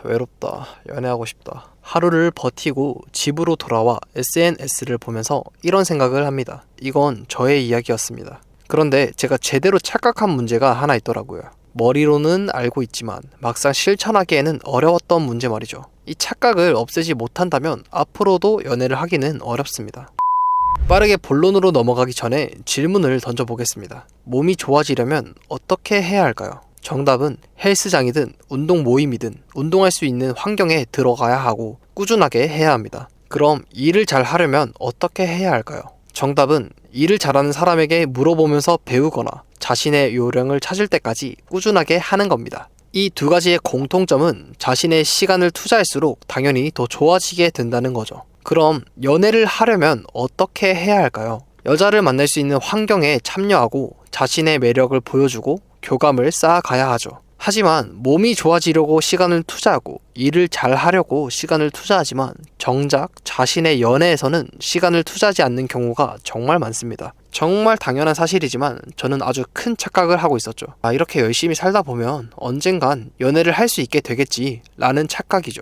외롭다. 연애하고 싶다. 하루를 버티고 집으로 돌아와 SNS를 보면서 이런 생각을 합니다. 이건 저의 이야기였습니다. 그런데 제가 제대로 착각한 문제가 하나 있더라고요. 머리로는 알고 있지만 막상 실천하기에는 어려웠던 문제 말이죠. 이 착각을 없애지 못한다면 앞으로도 연애를 하기는 어렵습니다. 빠르게 본론으로 넘어가기 전에 질문을 던져보겠습니다. 몸이 좋아지려면 어떻게 해야 할까요? 정답은 헬스장이든 운동 모임이든 운동할 수 있는 환경에 들어가야 하고 꾸준하게 해야 합니다. 그럼 일을 잘 하려면 어떻게 해야 할까요? 정답은 일을 잘하는 사람에게 물어보면서 배우거나 자신의 요령을 찾을 때까지 꾸준하게 하는 겁니다. 이 두 가지의 공통점은 자신의 시간을 투자할수록 당연히 더 좋아지게 된다는 거죠. 그럼 연애를 하려면 어떻게 해야 할까요? 여자를 만날 수 있는 환경에 참여하고 자신의 매력을 보여주고 교감을 쌓아가야 하죠. 하지만 몸이 좋아지려고 시간을 투자하고 일을 잘 하려고 시간을 투자하지만 정작 자신의 연애에서는 시간을 투자하지 않는 경우가 정말 많습니다. 정말 당연한 사실이지만 저는 아주 큰 착각을 하고 있었죠. 이렇게 열심히 살다 보면 언젠간 연애를 할 수 있게 되겠지 라는 착각이죠.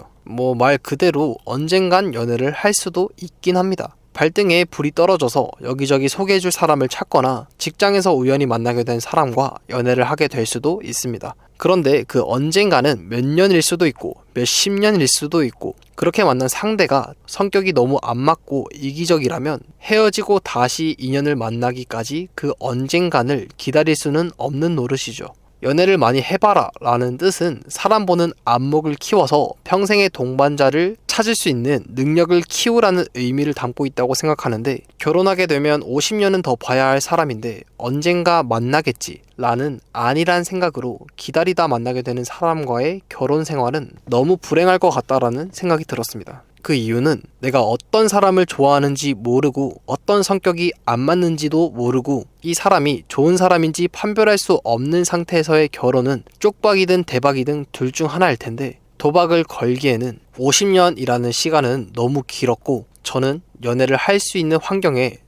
말 그대로 언젠간 연애를 할 수도 있긴 합니다. 발등에 불이 떨어져서 여기저기 소개해줄 사람을 찾거나 직장에서 우연히 만나게 된 사람과 연애를 하게 될 수도 있습니다. 그런데 그 언젠가는 몇 년일 수도 있고 몇십 년일 수도 있고 그렇게 만난 상대가 성격이 너무 안 맞고 이기적이라면 헤어지고 다시 인연을 만나기까지 그 언젠가를 기다릴 수는 없는 노릇이죠. 연애를 많이 해봐라 라는 뜻은 사람 보는 안목을 키워서 평생의 동반자를 찾을 수 있는 능력을 키우라는 의미를 담고 있다고 생각하는데 결혼하게 되면 50년은 더 봐야 할 사람인데 언젠가 만나겠지 라는 아니란 생각으로 기다리다 만나게 되는 사람과의 결혼 생활은 너무 불행할 것 같다라는 생각이 들었습니다. 그 이유는 내가 어떤 사람을 좋아하는지 모르고 어떤 성격이 안 맞는지도 모르고 이 사람이 좋은 사람인지 판별할 수 없는 상태에서의 결혼은 쪽박이든 대박이든 둘 중 하나일 텐데 도박을 걸기에는 50년이라는 시간은 너무 길었고 저는 연애를 할 수 있는 환경에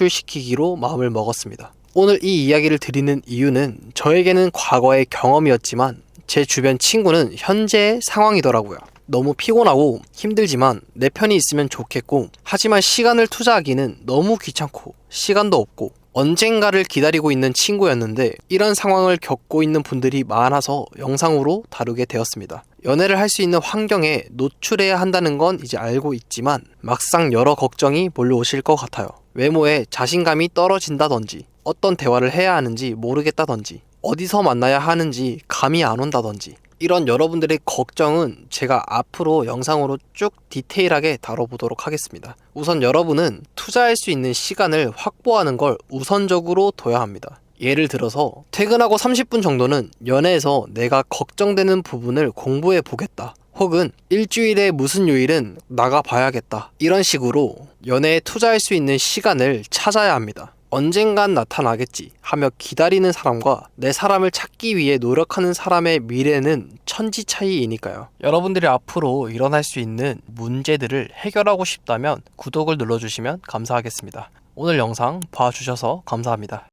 노출시키기로 마음을 먹었습니다. 오늘 이 이야기를 드리는 이유는 저에게는 과거의 경험이었지만 제 주변 친구는 현재의 상황이더라고요. 너무 피곤하고 힘들지만 내 편이 있으면 좋겠고 하지만 시간을 투자하기는 너무 귀찮고 시간도 없고 언젠가를 기다리고 있는 친구였는데 이런 상황을 겪고 있는 분들이 많아서 영상으로 다루게 되었습니다. 연애를 할 수 있는 환경에 노출해야 한다는 건 이제 알고 있지만 막상 여러 걱정이 몰려오실 것 같아요. 외모에 자신감이 떨어진다든지 어떤 대화를 해야 하는지 모르겠다든지 어디서 만나야 하는지 감이 안 온다든지 이런 여러분들의 걱정은 제가 앞으로 영상으로 쭉 디테일하게 다뤄보도록 하겠습니다. 우선 여러분은 투자할 수 있는 시간을 확보하는 걸 우선적으로 둬야 합니다. 예를 들어서 퇴근하고 30분 정도는 연애에서 내가 걱정되는 부분을 공부해 보겠다. 혹은 일주일에 무슨 요일은 나가봐야겠다. 이런 식으로 연애에 투자할 수 있는 시간을 찾아야 합니다. 언젠간 나타나겠지 하며 기다리는 사람과 내 사람을 찾기 위해 노력하는 사람의 미래는 천지 차이이니까요. 여러분들이 앞으로 일어날 수 있는 문제들을 해결하고 싶다면 구독을 눌러주시면 감사하겠습니다. 오늘 영상 봐주셔서 감사합니다.